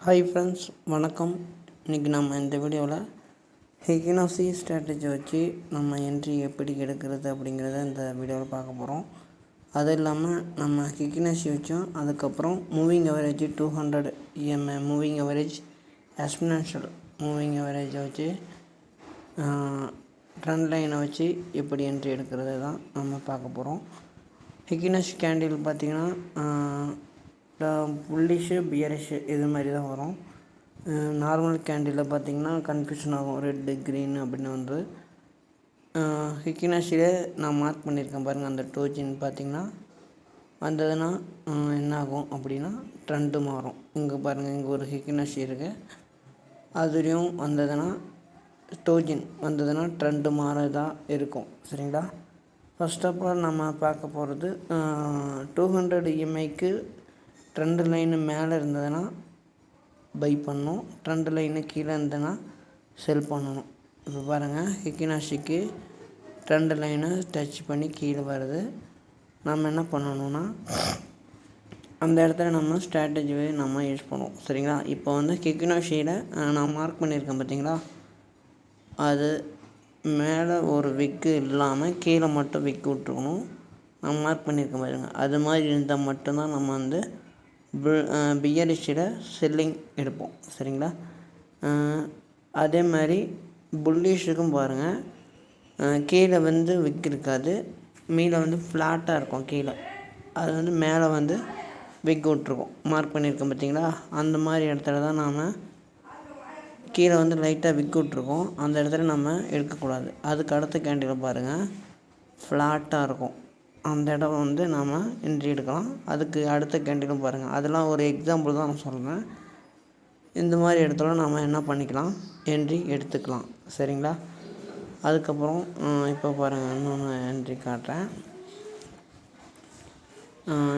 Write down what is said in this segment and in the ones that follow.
Hi friends, வணக்கம். இன்றைக்கி நம்ம இந்த வீடியோவில் ஹிகினாசி ஸ்ட்ராட்டஜி வச்சு நம்ம என்ட்ரி எப்படி எடுக்கிறது அப்படிங்கிறத இந்த வீடியோவில் பார்க்க போகிறோம். அது இல்லாமல் நம்ம ஹிகினாசி வச்சோம், அதுக்கப்புறம் moving average 200 EMA moving average, exponential moving அவரேஜை வச்சு ட்ரெண்ட் லைனை வச்சு எப்படி என்ட்ரி எடுக்கிறது தான் நம்ம பார்க்க போகிறோம். ஹிகினாசி கேண்டில் பார்த்திங்கன்னா புல்லிஷு பியரிஷு இது மாதிரி தான் வரும். நார்மல் கேண்டிலில் பார்த்திங்கன்னா கன்ஃபியூஷன் ஆகும், ரெட்டு க்ரீன் அப்படின்னு வந்து. ஹிகினாசியில் நான் மார்க் பண்ணியிருக்கேன் பாருங்கள், அந்த டோஜின் பார்த்திங்கன்னா வந்ததுன்னா என்ன ஆகும் அப்படின்னா ட்ரெண்டு மாறும். இங்கே பாருங்கள், இங்கே ஒரு ஹிகினாசி இருக்குது, அதுலேயும் வந்ததுன்னா டோஜின் வந்ததுன்னா ட்ரெண்டு மாறதாக இருக்கும். சரிங்களா? ஃபர்ஸ்ட் ஆஃப் ஆல் நம்ம பார்க்க போகிறது 200 EMAக்கு ட்ரெண்டு லைனு மேலே இருந்ததுன்னா பை பண்ணணும், ட்ரெண்டு லைனு கீழே இருந்ததுன்னா செல் பண்ணணும். இப்போ பாருங்கள், ஹிகினாசிக்கு ட்ரெண்டு லைனை டச் பண்ணி கீழே வருது. நம்ம என்ன பண்ணணும்னா அந்த இடத்துல நம்ம ஸ்ட்ராட்டஜியை நம்ம யூஸ் பண்ணுவோம். சரிங்களா? இப்போ வந்து ஹிகினாசியில் நான் மார்க் பண்ணியிருக்கேன் பார்த்தீங்களா, அது மேலே ஒரு விக்கு இல்லாமல் கீழே மட்டும் விக்கு விட்டுருக்கணும். நான் மார்க் பண்ணியிருக்கேன் பாருங்கள், அது மாதிரி இருந்தால் மட்டும்தான் நம்ம வந்து பியரிஷில் செல்லிங் எடுப்போம். சரிங்களா? அதே மாதிரி புல்லிஷுக்கும் பாருங்கள், கீழே வந்து விக் இருக்காது, மேலே வந்து ஃப்ளாட்டாக இருக்கும். கீழே அது வந்து மேலே வந்து விக் விட்ருக்கும். மார்க் பண்ணியிருக்கோம் பார்த்தீங்களா, அந்த மாதிரி இடத்துல தான் நாம் கீழே வந்து லைட்டாக விக் விட்ருக்கோம். அந்த இடத்துல நம்ம எடுக்கக்கூடாது. அதுக்கு அடுத்த கேண்டில் பாருங்கள், ஃப்ளாட்டாக இருக்கும். அந்த இடம் வந்து நாம் என்ட்ரி எடுக்கலாம். அதுக்கு அடுத்த கேண்டிலும் பாருங்கள், அதெல்லாம் ஒரு எக்ஸாம்பிள் தான் நான் சொல்கிறேன். இந்த மாதிரி இடத்துல நாம் என்ன பண்ணிக்கலாம், என்ட்ரி எடுத்துக்கலாம். சரிங்களா? அதுக்கப்புறம் இப்போ பாருங்கள், இன்னொன்று என்ட்ரி காட்டுறேன்.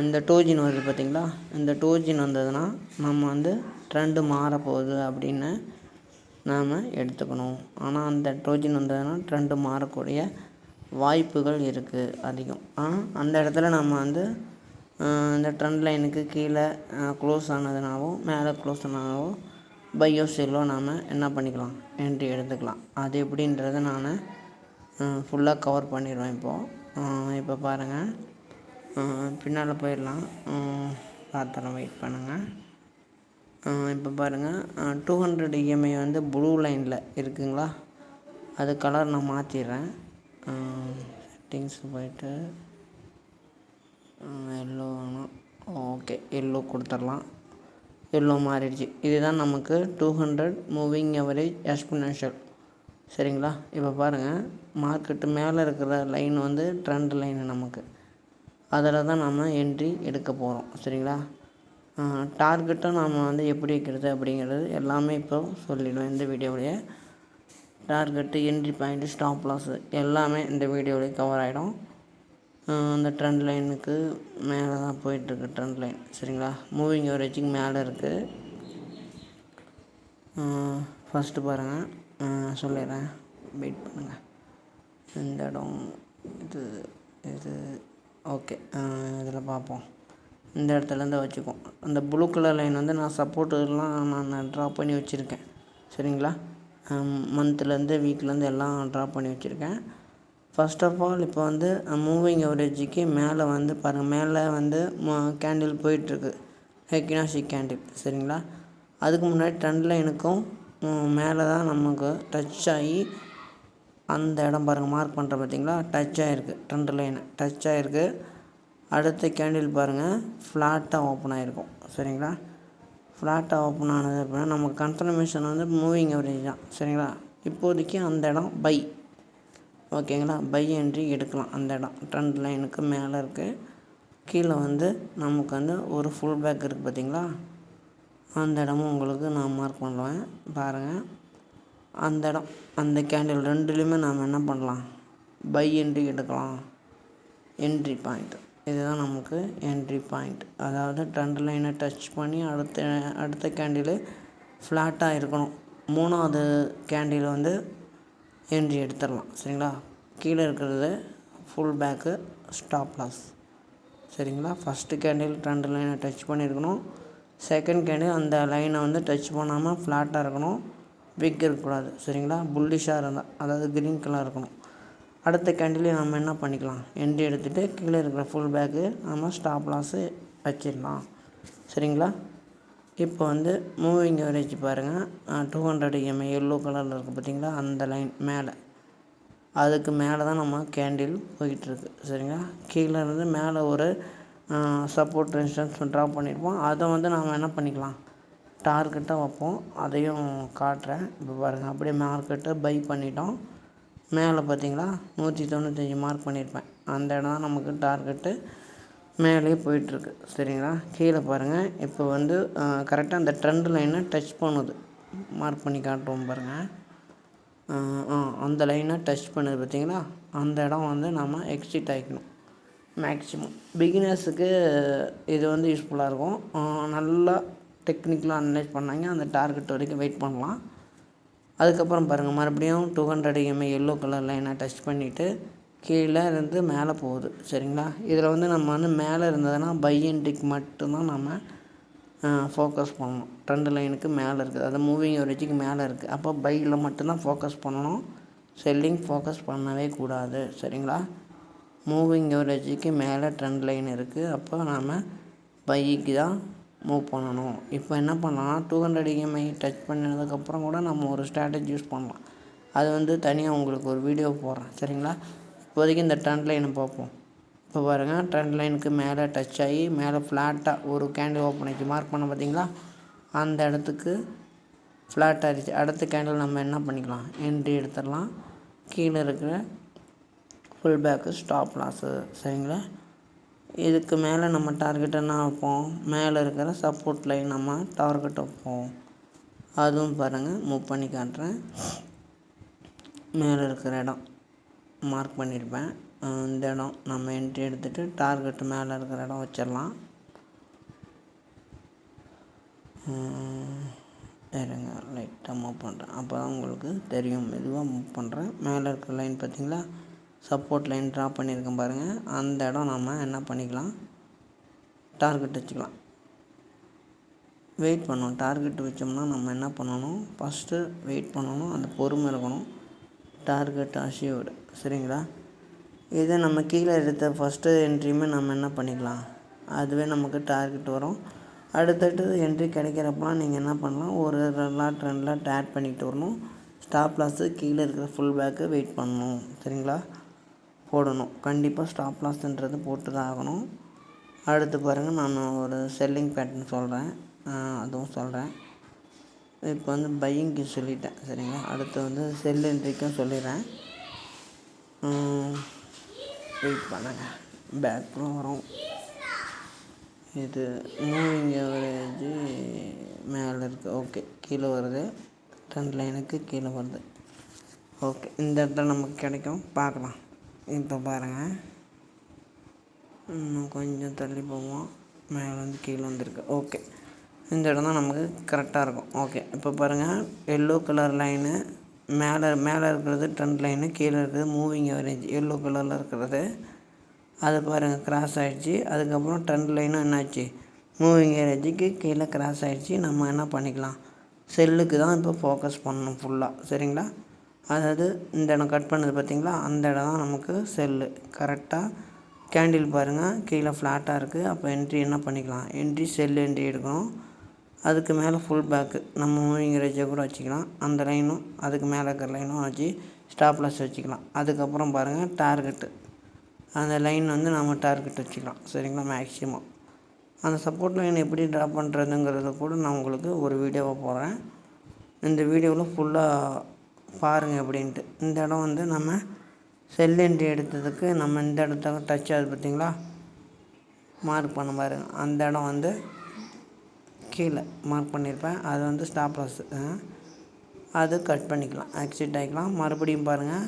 இந்த டோஜின் வருது பார்த்திங்களா, இந்த டோஜின் வந்ததுன்னா நம்ம வந்து ட்ரெண்டு மாறப்போகுது அப்படின்னு நாம் எடுத்துக்கணும். ஆனால் அந்த டோஜின் வந்ததுன்னா ட்ரெண்டு மாறக்கூடிய வாய்ப்புகள் இருக்குது அதிகம். அந்த இடத்துல நம்ம வந்து இந்த ட்ரெண்ட் லைனுக்கு கீழே க்ளோஸ் ஆனதுனாவோ மேலே க்ளோஸ் ஆனதாவோ பையோ செல்லோ நாம் என்ன பண்ணிக்கலாம், என்ட்ரி எடுத்துக்கலாம். அது எப்படின்றத நான் ஃபுல்லாக கவர் பண்ணிடுவேன். இப்போ பாருங்கள், பின்னால் போயிடலாம், பார்த்துறேன், வெயிட் பண்ணுங்கள். இப்போ பாருங்கள், 200 EMA வந்து ப்ளூ லைனில் இருக்குங்களா, அது கலர் நான் மாற்றிடுறேன். செட்டிங்ஸ் போய்ட்டு எல்லோ வேணும், ஓகே, எல்லோ கொடுத்துடலாம். எல்லோ மாறிடுச்சு. இதுதான் நமக்கு 200 மூவிங் அவரேஜ் எக்ஸ்போனென்ஷியல். சரிங்களா? இப்போ பாருங்கள், மார்க்கெட்டு மேலே இருக்கிற லைன் வந்து ட்ரெண்ட் லைனு, நமக்கு அதில் தான் நம்ம என்ட்ரி எடுக்க போகிறோம். சரிங்களா? டார்கெட்டும் நாம் வந்து எப்படி வைக்கிறது அப்படிங்கிறது எல்லாமே இப்போ சொல்லிவிடுவேன் இந்த வீடியோவிலேயே. Target, entry point, stop loss எல்லாமே இந்த வீடியோவிலே கவர் ஆகிடும். அந்த ட்ரெண்ட் லைனுக்கு மேலே தான் போயிட்டுருக்கு ட்ரெண்ட் லைன். சரிங்களா? மூவிங் அவரேஜுக்கு மேலே இருக்குது. ஃபஸ்ட்டு பாருங்கள், சொல்லிடுறேன், வெயிட் பண்ணுங்கள். இந்த இடம் இது ஓகே, இதில் பார்ப்போம். இந்த இடத்துலேருந்து வச்சுக்குவோம். அந்த ப்ளூ கலர் லைன் வந்து நான் சப்போர்ட்டெலாம் நான் ட்ரா பண்ணி வச்சுருக்கேன். சரிங்களா? மந்த்லேருந்து வீக்லேருந்து எல்லாம் ட்ரா பண்ணி வச்சுருக்கேன். ஃபர்ஸ்ட் ஆஃப் ஆல் இப்போ வந்து மூவிங் அவரேஜுக்கு மேலே வந்து பாருங்கள், மேலே வந்து கேண்டில் போயிட்டுருக்கு, ஹிகினாசி கேண்டில். சரிங்களா? அதுக்கு முன்னாடி ட்ரெண்ட் லைனுக்கும் மேலே தான் நமக்கு டச் ஆகி அந்த இடம் பாருங்கள், மார்க் பண்ணுற பார்த்தீங்களா, டச் ஆகிருக்கு, ட்ரெண்ட் லைனு டச் ஆகிருக்கு. அடுத்த கேண்டில் பாருங்கள், ஃப்ளாட்டாக ஓப்பன் ஆகிருக்கும். சரிங்களா? ஃப்ளாட்டாக ஓப்பன் ஆனது அப்படின்னா நமக்கு கன்ஃபர்மேஷன் வந்து மூவிங் அவரேஜ் தான். சரிங்களா? இப்போதைக்கு அந்த இடம் பை, ஓகேங்களா, பை என்ட்ரி எடுக்கலாம். அந்த இடம் ட்ரெண்ட் லைனுக்கு மேலே இருக்குது, கீழே வந்து நமக்கு வந்து ஒரு ஃபுல் பேக் இருக்குது பார்த்திங்களா, அந்த இடமும் உங்களுக்கு நான் மார்க் பண்ணுவேன் பாருங்கள். அந்த இடம், அந்த கேண்டில் ரெண்டுலேயுமே நாம் என்ன பண்ணலாம், பை என்ட்ரி எடுக்கலாம். என்ட்ரி பாயிண்ட் இதுதான் நமக்கு என்ட்ரி பாயிண்ட். அதாவது ட்ரெண்ட் லைனை டச் பண்ணி அடுத்த கேண்டில் ஃப்ளாட்டாக இருக்கணும். மூணாவது கேண்டில் வந்து என்ட்ரி எடுத்துடலாம். சரிங்களா? கீழே இருக்கிறது ஃபுல் பேக்கு, ஸ்டாப் லாஸ். சரிங்களா? ஃபஸ்ட்டு கேண்டில் ட்ரெண்ட் லைனை டச் பண்ணியிருக்கணும், செகண்ட் கேண்டில் அந்த லைனை வந்து டச் பண்ணாமல் ஃப்ளாட்டாக இருக்கணும், விக் இருக்கக்கூடாது. சரிங்களா, புல்லிஷாக இருந்தால், அதாவது க்ரீன் கலர் இருக்கணும். அடுத்த கேண்டிலையும் நம்ம என்ன பண்ணிக்கலாம், என்ட்ரி எடுத்துகிட்டு கீழே இருக்கிற ஃபுல் பேக்கு நம்ம ஸ்டாப் லாஸு வச்சிடலாம். சரிங்களா, இப்போ வந்து மூவிங் ஆவரேஜ் பாருங்கள். 200 EMA எல்லோ கலரில் இருக்குது பார்த்தீங்களா, அந்த லைன் மேலே, அதுக்கு மேலே தான் நம்ம கேண்டில் போயிட்டுருக்கு. சரிங்களா, கீழே இருந்து மேலே ஒரு சப்போர்ட் ரெசிஸ்டன்ஸ் ட்ரா பண்ணியிருப்போம். அதை வந்து நம்ம என்ன பண்ணிக்கலாம், டார்கெட்டாக வைப்போம். அதையும் காட்டுறேன். இப்போ பாருங்கள், அப்படியே மார்க்கெட்டை பை பண்ணிட்டோம். மேலே பார்த்தீங்களா 195 மார்க் பண்ணியிருப்பேன். அந்த இடம் தான் நமக்கு டார்கெட்டு, மேலே போயிட்டுருக்கு. சரிங்களா, கீழே பாருங்கள். இப்போ வந்து கரெக்டாக அந்த ட்ரெண்ட் லைனை டச் பண்ணுது. மார்க் பண்ணி காட்டுவோம் பாருங்கள். அந்த லைனை டச் பண்ணுது பார்த்தீங்களா, அந்த இடம் வந்து நம்ம எக்ஸிட் ஆகிக்கணும். மேக்ஸிமம் பிகினர்ஸுக்கு இது வந்து யூஸ்ஃபுல்லாக இருக்கும். நல்லா டெக்னிக்கலாக அனலைஸ் பண்ணாங்க, அந்த டார்கெட் வரைக்கும் வெயிட் பண்ணலாம். அதுக்கப்புறம் பாருங்கள், மறுபடியும் 200 EMA எல்லோ கலர் லைனை டச் பண்ணிவிட்டு கீழே இருந்து மேலே போகுது. சரிங்களா, இதில் வந்து நம்ம வந்து மேலே இருந்ததுன்னா பை என்ட்ரிக்கு மட்டும்தான் நம்ம ஃபோக்கஸ் பண்ணணும். ட்ரெண்ட் லைனுக்கு மேலே இருக்குது, அது மூவிங் ஆவரேஜுக்கு மேலே இருக்குது. அப்போ பையில் மட்டும்தான் ஃபோக்கஸ் பண்ணணும், செல்லிங் ஃபோக்கஸ் பண்ணவே கூடாது. சரிங்களா, மூவிங் ஆவரேஜுக்கு மேலே ட்ரெண்ட் லைன் இருக்குது, அப்போ நாம் பைக்கு தான் மூவ் பண்ணணும். இப்போ என்ன பண்ணலாம், 200 EMA டச் பண்ணதுக்கப்புறம் கூட நம்ம ஒரு ஸ்ட்ராட்டஜி யூஸ் பண்ணலாம். அது வந்து தனியாக உங்களுக்கு ஒரு வீடியோ போடுறேன். சரிங்களா, இப்போதைக்கு இந்த ட்ரெண்ட் லைனை பார்ப்போம். இப்போ பாருங்கள், ட்ரெண்ட் லைனுக்கு மேலே டச் ஆகி மேலே ஃப்ளாட்டாக ஒரு கேண்டில் ஓப்பன் ஆகிடுச்சு. மார்க் பண்ண பார்த்தீங்களா, அந்த இடத்துக்கு ஃப்ளாட் ஆகிடுச்சு. அடுத்த கேண்டில் நம்ம என்ன பண்ணிக்கலாம், என்ட்ரி எடுத்துடலாம். கீழே இருக்கிற ஃபுல் பேக்கு ஸ்டாப் லாஸு. சரிங்களா, இதுக்கு மேலே நம்ம டார்கெட் என்ன வைப்போம், மேலே இருக்கிற சப்போர்ட் லைன் நம்ம டார்கெட் வைப்போம். அதுவும் பாருங்கள், மூவ் பண்ணி காட்டுறேன். மேலே இருக்கிற இடம் மார்க் பண்ணியிருப்பேன். இந்த இடம் நம்ம என்ட்ரி எடுத்துகிட்டு டார்கெட் மேலே இருக்கிற இடம் வச்சிடலாம். இருங்க, லைட்டாக மூவ் பண்ணுறேன், அப்போ தான் உங்களுக்கு தெரியும். மெதுவாக மூவ் பண்ணுறேன். மேலே இருக்கிற லைன் பார்த்திங்களா, சப்போர்ட் லைன் ட்ரா பண்ணியிருக்கேன் பாருங்கள். அந்த இடம் நம்ம என்ன பண்ணிக்கலாம், டார்கெட் வச்சுக்கலாம். வெயிட் பண்ணணும். டார்கெட் வச்சோம்னா நம்ம என்ன பண்ணணும், ஃபஸ்ட்டு வெயிட் பண்ணணும், அந்த பொறுமை இருக்கணும். Target achieved. சரிங்களா, இதை நம்ம கீழே எடுத்த ஃபஸ்ட்டு என்ட்ரியுமே நம்ம என்ன பண்ணிக்கலாம், அதுவே நமக்கு டார்கெட் வரும். அடுத்தடுத்து என்ட்ரி கிடைக்கிறப்பலாம் நீங்கள் என்ன பண்ணலாம், ஒரு 2 லாட் ஆட் பண்ணிக்கிட்டு வரணும். ஸ்டாப் லாஸு கீழே இருக்கிற ஃபுல் பேக்கு வெயிட் பண்ணணும். சரிங்களா, போடணும். கண்டிப்பாக ஸ்டாப் லாஸ்ன்றது போட்டு தான் ஆகணும். அடுத்து பாருங்கள், நான் ஒரு செல்லிங் பேட்டர்ன் சொல்கிறேன், அதுவும் சொல்கிறேன். இப்போ வந்து பையிங்க்கு சொல்லிட்டேன். சரிங்களா, அடுத்து வந்து செல் என்ட்ரிக்கும் சொல்லிடுறேன். வெயிட் பண்ணுங்க, பேக்கில் வரும். இது மூவிங் ஆவரேஜு மேலே இருக்குது. ஓகே, கீழே வருது, ட்ரெண்ட் லைனுக்கு கீழே வருது. ஓகே, இந்த இடத்துல நமக்கு கிடைக்கும், பார்க்கலாம். இப்போ பாருங்கள், இன்னும் கொஞ்சம் தள்ளி போவோம். மேலே வந்து கீழே வந்துருக்கு. ஓகே, இந்த இடம் தான் நமக்கு கரெக்டாக இருக்கும். ஓகே, இப்போ பாருங்கள், எல்லோ கலர் லைனு மேலே இருக்கிறது ட்ரெண்ட் லைனு, கீழே இருக்கிறது மூவிங் ஆவரேஜ். எல்லோ கலரில் இருக்கிறது அது பாருங்கள் கிராஸ் ஆகிடுச்சு. அதுக்கப்புறம் ட்ரெண்ட் லைனும் என்னாச்சு, மூவிங் ஆவரேஜுக்கு கீழே கிராஸ் ஆகிடுச்சு. நம்ம என்ன பண்ணிக்கலாம், செல்லுக்கு தான் இப்போ ஃபோக்கஸ் பண்ணணும் ஃபுல்லாக. சரிங்களா, அதாவது இந்த இடம் கட் பண்ணது பார்த்திங்களா, அந்த இடம் தான் நமக்கு செல்லு. கரெக்டாக கேண்டில் பாருங்கள், கீழே ஃப்ளாட்டாக இருக்குது. அப்போ என்ட்ரி என்ன பண்ணிக்கலாம், என்ட்ரி செல் என்ட்ரி எடுக்கணும். அதுக்கு மேலே ஃபுல் பேக்கு நம்ம மூவிங் ஆவரேஜை கூட வச்சுக்கலாம். அந்த லைனும் அதுக்கு மேலே இருக்கிற லைனும் வச்சு ஸ்டாப் லாஸ் வச்சுக்கலாம். அதுக்கப்புறம் பாருங்கள், டார்கெட்டு அந்த லைன் வந்து நம்ம டார்கெட் வச்சுக்கலாம். சரிங்களா, மேக்ஸிமம் அந்த சப்போர்ட் லைன் எப்படி ட்ரா பண்ணுறதுங்கிறத கூட நான் உங்களுக்கு ஒரு வீடியோவை போடுறேன். இந்த வீடியோவில் ஃபுல்லாக பாருங்கள் எப்படின்ட்டு. இந்த இடம் வந்து நம்ம செல் என்ட்ரி எடுத்ததுக்கு நம்ம இந்த இடத்த டச் ஆகுது பார்த்திங்களா, மார்க் பண்ண பாருங்கள். அந்த இடம் வந்து கீழே மார்க் பண்ணியிருப்பேன், அது வந்து ஸ்டாப் லாஸ். அது கட் பண்ணிக்கலாம், எக்ஸிட் ஆகிக்கலாம். மறுபடியும் பாருங்கள்,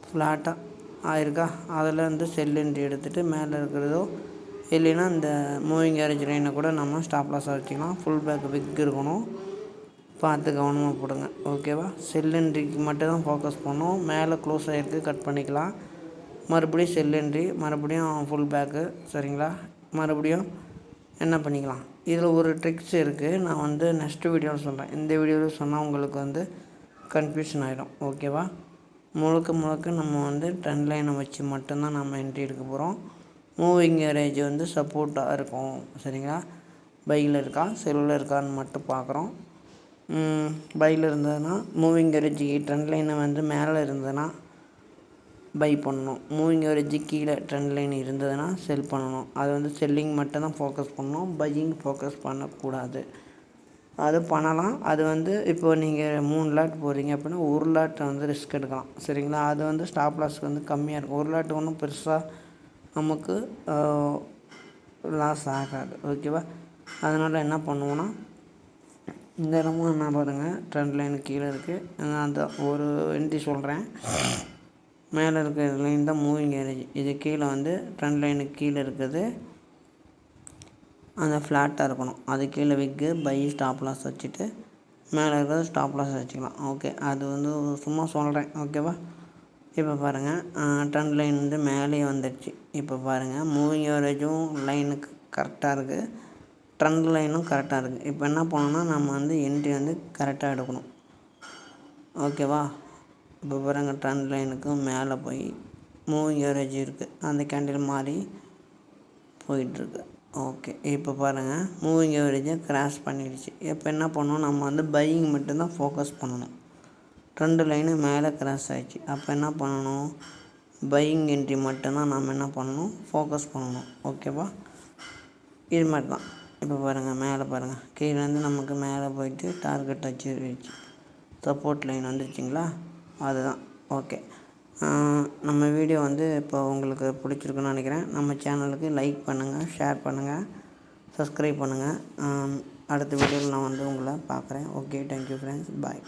ஃப்ளாட்டாக ஆயிருக்கா, அதில் வந்து செல் என்ட்ரி எடுத்துகிட்டு மேலே இருக்கிறதோ இல்லைன்னா இந்த மூவிங் ஆவரேஜ் லைனை கூட நம்ம ஸ்டாப் லாஸாக வச்சுக்கலாம். ஃபுல் பேக் விக் இருக்கணும், பார்த்து கவனமாக போடுங்க. ஓகேவா, செல் என்ட்ரிக்கு மட்டும் தான் ஃபோக்கஸ் பண்ணணும். மேலே க்ளோஸ் ஆகிருக்கு, கட் பண்ணிக்கலாம். மறுபடியும் செல் என்ட்ரி, மறுபடியும் ஃபுல் பேக்கு. சரிங்களா, மறுபடியும் என்ன பண்ணிக்கலாம், இதில் ஒரு ட்ரிக்ஸ் இருக்குது, நான் வந்து நெக்ஸ்ட் வீடியோவில் சொல்கிறேன். இந்த வீடியோவில் சொன்னால் உங்களுக்கு வந்து கன்ஃபியூஷன் ஆகிடும். ஓகேவா? முழுக்க நம்ம வந்து ட்ரெண்ட் லைனை வச்சு மட்டும்தான் நம்ம என்ட்ரி எடுக்க போகிறோம். மூவிங் ஆவரேஜ் வந்து சப்போர்ட்டாக இருக்கும். சரிங்களா? பையில் இருக்கா செல்லில் இருக்கான்னு மட்டும் பார்க்குறோம். பையில் இருந்ததுன்னா மூவிங் ஆவரேஜ் ட்ரெண்ட் லைனை வந்து மேலே இருந்ததுன்னா பை பண்ணணும். மூவிங் ஆவரேஜ் கீழே ட்ரெண்ட் லைன் இருந்ததுன்னா செல் பண்ணணும். அது வந்து செல்லிங் மட்டும்தான் ஃபோக்கஸ் பண்ணணும், பையிங் ஃபோக்கஸ் பண்ணக்கூடாது. அது பண்ணலாம். அது வந்து இப்போ நீங்கள் 3 லாட் போகிறீங்க அப்படின்னா 1 லாட் வந்து ரிஸ்க் எடுக்கலாம். சரிங்களா? அது வந்து ஸ்டாப் லாஸ் வந்து கம்மியாக இருக்கும். 1 லாட் ஒன்றும் பெருசாக நமக்கு லாஸ் ஆகாது. ஓகேவா? அதனால் என்ன பண்ணுவோன்னா, இந்த இடமும் என்ன பாருங்கள், ட்ரெண்ட் லைனு கீழே இருக்குது. நான் அந்த ஒரு என்ட்ரி சொல்கிறேன். மேலே இருக்கிற லைன் தான் மூவிங் ஆவரேஜ். இது கீழே வந்து ட்ரெண்ட் லைனுக்கு கீழே இருக்குது, அந்த ஃப்ளாட்டாக இருக்கணும். அது கீழே விக்கு பை ஸ்டாப் லாஸ் வச்சுட்டு மேலே இருக்கிறது ஸ்டாப் லாஸ் வச்சுக்கலாம். ஓகே, அது வந்து சும்மா சொல்கிறேன். ஓகேவா? இப்போ பாருங்கள், ட்ரெண்ட் லைன் வந்து மேலேயே வந்துடுச்சு. இப்போ பாருங்கள், மூவிங் ஆவரேஜும் லைனுக்கு கரெக்டாக இருக்குது, ட்ரெண்ட் லைனும் கரெக்டாக இருக்குது. இப்போ என்ன பண்ணணும்னா நம்ம வந்து என்ட்ரி வந்து கரெக்டாக எடுக்கணும். ஓகேவா? இப்போ பாருங்கள், ட்ரெண்ட் லைனுக்கும் மேலே போய் மூவிங் ஆவரேஜ் இருக்குது, அந்த கேண்டில் மாறி போயிட்டுருக்கு. ஓகே, இப்போ பாருங்கள், மூவிங் ஆவரேஜை கிராஸ் பண்ணிடுச்சு. இப்போ என்ன பண்ணணும், நம்ம வந்து பையிங் மட்டும்தான் ஃபோக்கஸ் பண்ணணும். ட்ரெண்ட் லைனு மேலே கிராஸ் ஆகிடுச்சு. அப்போ என்ன பண்ணணும், பையிங் என்ட்ரி மட்டும்தான் நம்ம என்ன பண்ணணும், ஃபோக்கஸ் பண்ணணும். ஓகேவா? இது மாதிரி தான். இப்போ பாருங்கள், மேலே பாருங்கள், கீழேருந்து நமக்கு மேலே போயிட்டு டார்கெட் அச்சீவ் சப்போர்ட் லைன் வந்துருச்சிங்களா? அதுதான். ஓகே, நம்ம வீடியோ வந்து இப்போ உங்களுக்கு பிடிச்சிருக்குன்னு நினைக்கிறேன். நம்ம சேனலுக்கு லைக் பண்ணுங்கள், ஷேர் பண்ணுங்கள், சப்ஸ்கிரைப் பண்ணுங்கள். அடுத்த வீடியோவில் நான் வந்து உங்களை பார்க்குறேன். ஓகே, தேங்க்யூ ஃப்ரெண்ட்ஸ், பாய்.